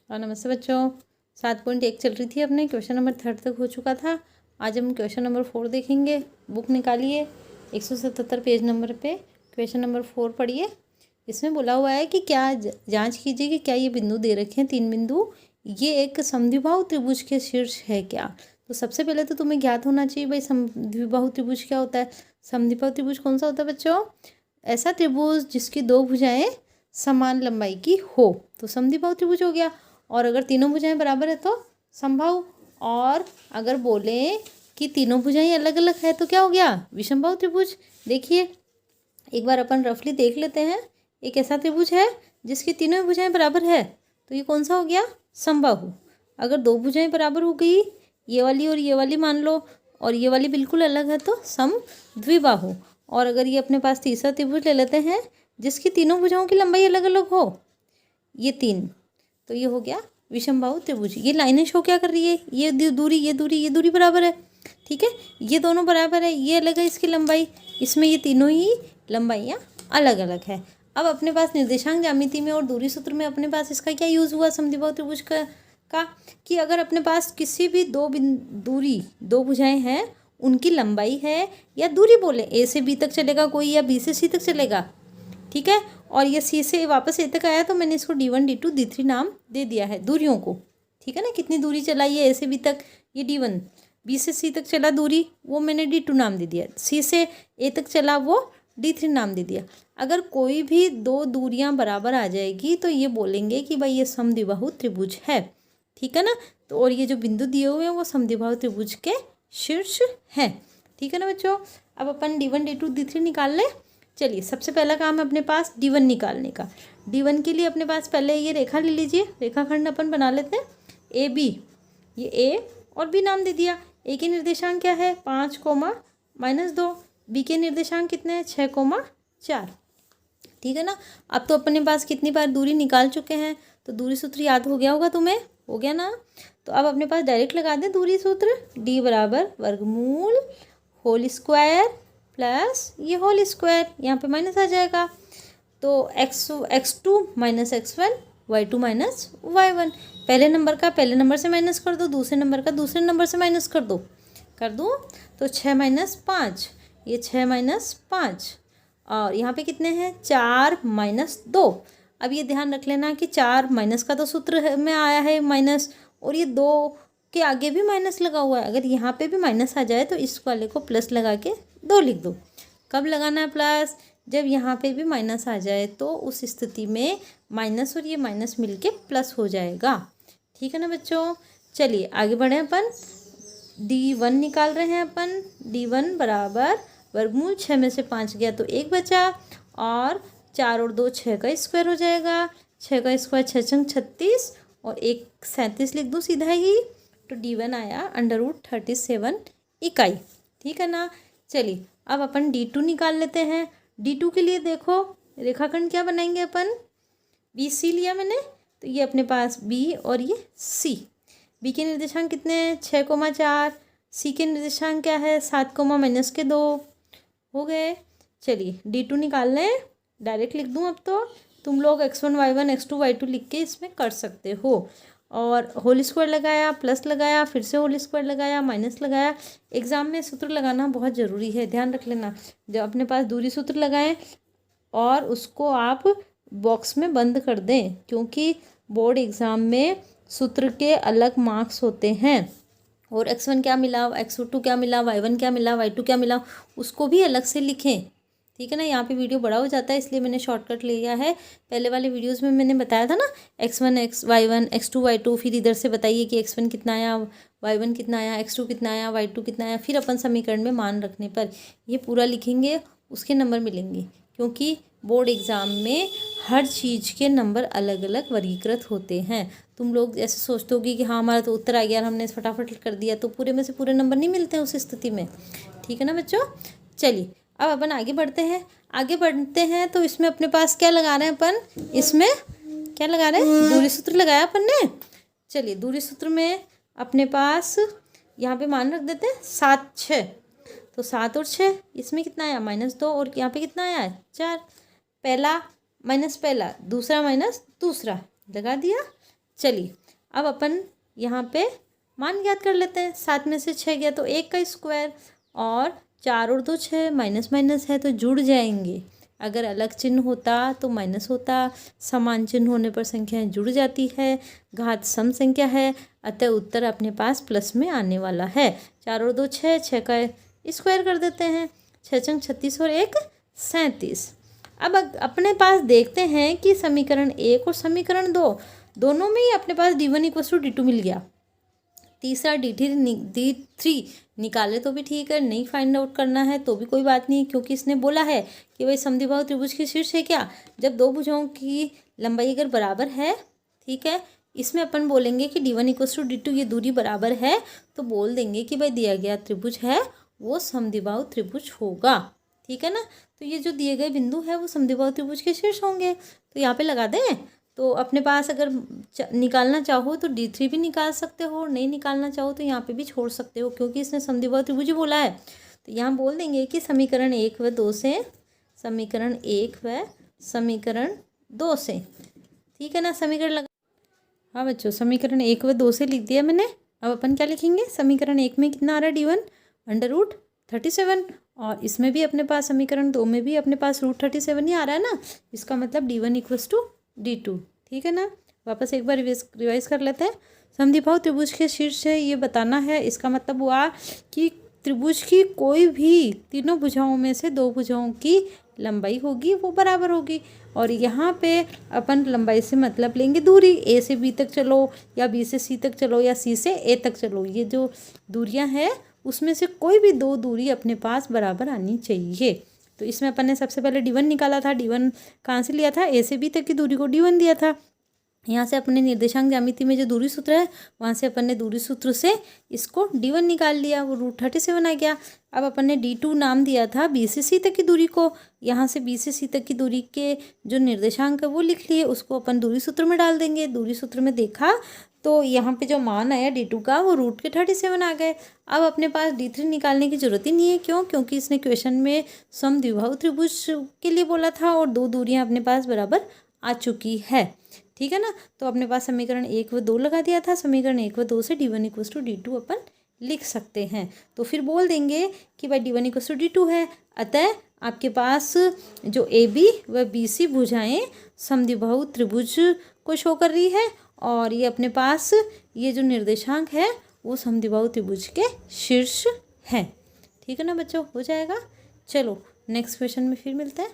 और नमस्ते बच्चों। 7.1 चल रही थी, अपने क्वेश्चन नंबर 3 तक हो चुका था। आज हम क्वेश्चन नंबर 4 देखेंगे। बुक निकालिए, 177 पेज नंबर पे क्वेश्चन नंबर 4 पढ़िए। इसमें बोला हुआ है कि क्या जांच कीजिए कि क्या ये बिंदु दे रखे हैं, 3 बिंदु, ये एक समद्विबाहु त्रिभुज के शीर्ष है क्या। तो सबसे पहले तो तुम्हें ज्ञात होना चाहिए भाई समद्विबाहु त्रिभुज क्या होता है। समद्विबाहु त्रिभुज कौन सा होता है बच्चों? ऐसा त्रिभुज जिसकी दो भुजाएं समान लंबाई की हो तो समद्विबाहु त्रिभुज हो गया। और अगर तीनों भुजाएं बराबर है तो समबाहु। और अगर बोले कि तीनों भुजाएं अलग अलग है तो क्या हो गया? विषमबाहु त्रिभुज। देखिए एक बार अपन रफली देख लेते हैं। एक ऐसा त्रिभुज है जिसकी तीनों भुजाएं बराबर है तो ये कौन सा हो गया? समबाहु। अगर दो भुजाएं बराबर हो गई, ये वाली और ये वाली मान लो, और ये वाली बिल्कुल अलग है तो समद्विबाहु। और अगर ये अपने पास तीसरा त्रिभुज ले लेते हैं जिसकी तीनों भुजाओं की लंबाई अलग अलग हो, ये 3, तो ये हो गया विषमबाहु त्रिभुज। ये लाइनें शो क्या कर रही है? ये दूरी, ये दूरी, ये दूरी बराबर है, ठीक है। ये दोनों बराबर है, ये अलग है इसकी लंबाई, इसमें ये तीनों ही लंबाइयाँ अलग अलग है। अब अपने पास निर्देशांक ज्यामिति में और दूरी सूत्र में अपने पास इसका क्या यूज़ हुआ समद्विबाहु त्रिभुज का कि अगर अपने पास किसी भी दो भुजाएं हैं, उनकी लंबाई है या दूरी बोले, ए से बी तक चलेगा कोई या बी से सी तक चलेगा, ठीक है। और ये सी से वापस ए तक आया तो मैंने इसको D1 D2 D3 नाम दे दिया है दूरियों को, ठीक है ना। कितनी दूरी चलाई है ए से बी तक, ये D1। बी से सी तक चला दूरी, वो मैंने D2 नाम दे दिया। सी से ए तक चला, वो D3 नाम दे दिया। अगर कोई भी दो दूरियां बराबर आ जाएगी तो ये बोलेंगे कि भाई ये समद्विबाहु त्रिभुज है, ठीक है ना। तो और ये जो बिंदु दिए हुए हैं वो समद्विबाहु त्रिभुज के शीर्ष हैं, ठीक है ना बच्चों। अब अपन D1 D2 D3 निकाल लें। चलिए सबसे पहला काम है अपने पास D1 निकालने का। D1 के लिए अपने पास पहले ये रेखा ले लीजिए, रेखाखंड अपन बना लेते हैं AB। ये A और B नाम दे दिया। A के निर्देशांक क्या है? 5, -2। B के निर्देशांक कितने हैं? 6, 4, ठीक है ना। अब तो अपने पास कितनी बार दूरी निकाल चुके हैं तो दूरी सूत्र याद हो गया होगा तुम्हें, हो गया ना। तो अब अपने पास डायरेक्ट लगा दें दूरी सूत्र। D बराबर वर्गमूल होल स्क्वायर प्लस ये होल स्क्वायर, यहाँ पे माइनस आ जाएगा तो x2 minus x1, y2 minus y1। पहले नंबर का पहले नंबर से माइनस कर दो, दूसरे नंबर का दूसरे नंबर से माइनस कर दूँ तो 6 - 5, ये 6 - 5। और यहाँ पे कितने हैं? 4 - 2। अब ये ध्यान रख लेना कि 4 माइनस का तो सूत्र में आया है माइनस, और ये 2 के आगे भी माइनस लगा हुआ है। अगर यहाँ पे भी माइनस आ जाए तो इस वाले को प्लस लगा के 2 लिख दो। कब लगाना है प्लस? जब यहाँ पे भी माइनस आ जाए तो उस स्थिति में माइनस और ये माइनस मिलके प्लस हो जाएगा, ठीक है ना बच्चों। चलिए आगे बढ़े, अपन D1 निकाल रहे हैं। अपन D1 बराबर वर्गमूल 6 में से 5 गया तो 1 बचा, और 4 और 2 6 का स्क्वायर हो जाएगा। 6 का स्क्वायर 6 × 36 और 1 37 लिख दूँ सीधा ही, तो D1 आया √37 इकाई, ठीक है ना। चलिए अब अपन D2 निकाल लेते हैं। D2 के लिए देखो रेखाखंड क्या बनाएंगे अपन? BC लिया मैंने, तो ये अपने पास B और ये C। B के निर्देशांक कितने हैं? 6, 4। C के निर्देशांक क्या है? 7, -2 हो गए। चलिए D2 निकाल लें, डायरेक्ट लिख दूँ। अब तो तुम लोग x1 y1 x2 y2 लिख के इसमें कर सकते हो। और होल स्क्वायर लगाया, प्लस लगाया, फिर से होल स्क्वायर लगाया, माइनस लगाया। एग्ज़ाम में सूत्र लगाना बहुत ज़रूरी है, ध्यान रख लेना। जब अपने पास दूरी सूत्र लगाएं और उसको आप बॉक्स में बंद कर दें, क्योंकि बोर्ड एग्ज़ाम में सूत्र के अलग मार्क्स होते हैं। और x1 क्या मिला, x2 क्या मिला, y1 क्या मिला, y2 क्या मिला, उसको भी अलग से लिखें, ठीक है ना। यहाँ पे वीडियो बड़ा हो जाता है इसलिए मैंने शॉर्टकट लिया है। पहले वाले वीडियोस में मैंने बताया था ना x1 y1 x2 y2, फिर इधर से बताइए कि x1 कितना आया, y1 कितना आया, x2 कितना आया, y2 कितना आया। फिर अपन समीकरण में मान रखने पर ये पूरा लिखेंगे, उसके नंबर मिलेंगे। क्योंकि बोर्ड एग्ज़ाम में हर चीज़ के नंबर अलग अलग वर्गीकृत होते हैं। तुम लोग ऐसे सोचते होगी कि हाँ हमारा तो उत्तर आ गया, हमने फटाफट कर दिया, तो पूरे में से पूरे नंबर नहीं मिलते उस स्थिति में, ठीक है ना बच्चों। चलिए अब अपन आगे बढ़ते हैं। तो इसमें अपने पास क्या लगा रहे हैं अपन? इसमें क्या लगा रहे हैं? दूरी सूत्र लगाया अपन ने। चलिए दूरी सूत्र में अपने पास यहाँ पे मान रख देते हैं 7, 6। तो 7 और 6 इसमें कितना आया? -2। और यहाँ पे कितना आया? 4। पहला माइनस पहला, दूसरा माइनस दूसरा लगा दिया। चलिए अब अपन यहाँ पे मान ज्ञात कर लेते हैं। 7 में से 6 गया तो 1 का स्क्वायर, और 4 और 2 6, माइनस माइनस है तो जुड़ जाएंगे। अगर अलग चिन्ह होता तो माइनस होता, समान चिन्ह होने पर संख्याएं जुड़ जाती है, घात सम संख्या है, अतः उत्तर अपने पास प्लस में आने वाला है। 4 और 2 6, 6 का स्क्वायर कर देते हैं, 6 चंग 36 और 1 37। अब अपने पास देखते हैं कि समीकरण 1 और समीकरण 2 दोनों में ही अपने पास d1 = d2 मिल गया। तीसरा d3 निकाले तो भी ठीक है, नहीं फाइंड आउट करना है तो भी कोई बात नहीं, क्योंकि इसने बोला है कि भाई समद्विबाहु त्रिभुज की शीर्ष है क्या, जब दो भुजाओं की लंबाई अगर बराबर है, ठीक है, इसमें अपन बोलेंगे कि d1 = d2, ये दूरी बराबर है, तो बोल देंगे कि भाई दिया गया त्रिभुज है वो समद्विबाहु त्रिभुज होगा। ठीक है ना, तो ये जो दिए गए बिंदु है वो समद्विबाहु त्रिभुज के शीर्ष होंगे। तो यहाँ पे लगा दें। तो अपने पास अगर निकालना चाहो तो d3 भी निकाल सकते हो, नहीं निकालना चाहो तो यहाँ पे भी छोड़ सकते हो, क्योंकि इसने समद्विबाहु त्रिभुज ही बोला है। तो यहाँ बोल देंगे कि समीकरण 1 व 2 से, समीकरण 1 व समीकरण 2 से, ठीक है ना, समीकरण लगा। हाँ बच्चों, समीकरण 1 व 2 से लिख दिया मैंने। अब अपन क्या लिखेंगे, समीकरण 1 में कितना आ रहा है d1 √37, और इसमें भी अपने पास समीकरण 2 में भी अपने पास √37 ही आ रहा है ना, इसका मतलब d1 = d2। ठीक है ना, वापस एक बार रिवाइज कर लेते हैं। समद्विबाहु त्रिभुज के शीर्ष है ये बताना है, इसका मतलब हुआ कि त्रिभुज की कोई भी तीनों भुजाओं में से दो भुजाओं की लंबाई होगी वो बराबर होगी, और यहाँ पे अपन लंबाई से मतलब लेंगे दूरी, ए से बी तक चलो या बी से सी तक चलो या सी से ए तक चलो, ये जो दूरियाँ हैं उसमें से कोई भी दो दूरी अपने पास बराबर आनी चाहिए। तो इसमें अपन ने सबसे पहले d1 निकाला था, d1 कहाँ से लिया था, ए से बी तक की दूरी को d1 दिया था। यहाँ से अपने निर्देशांक ज्यामिति में जो दूरी सूत्र है वहाँ से अपन ने दूरी सूत्र से इसको d1 निकाल लिया, वो √37 आ गया। अब अपन ने d2 नाम दिया था बी से सी तक की दूरी को, यहाँ से बी से सी तक की दूरी के जो निर्देशांक है वो लिख लिए, उसको अपन दूरी सूत्र में डाल देंगे। दूरी सूत्र में देखा तो यहाँ पे जो मान आया d2 का वो √37 आ गए। अब अपने पास d3 निकालने की जरूरत ही नहीं है, क्यों, क्योंकि इसने क्वेश्चन में समद्विबाहु त्रिभुज के लिए बोला था और दो दूरियां अपने पास बराबर आ चुकी है। ठीक है ना, तो अपने पास समीकरण 1 व 2 लगा दिया था। समीकरण 1 व 2 से d1 = d2 अपन लिख सकते हैं। तो फिर बोल देंगे कि भाई d1 = d2 है, अतः आपके पास जो AB व BC भुजाएं समद्विबाहु त्रिभुज को शो कर रही है, और ये अपने पास ये जो निर्देशांक है वो समद्विबाहु त्रिभुज के शीर्ष है। ठीक है ना बच्चों, हो जाएगा। चलो नेक्स्ट क्वेश्चन में फिर मिलते हैं।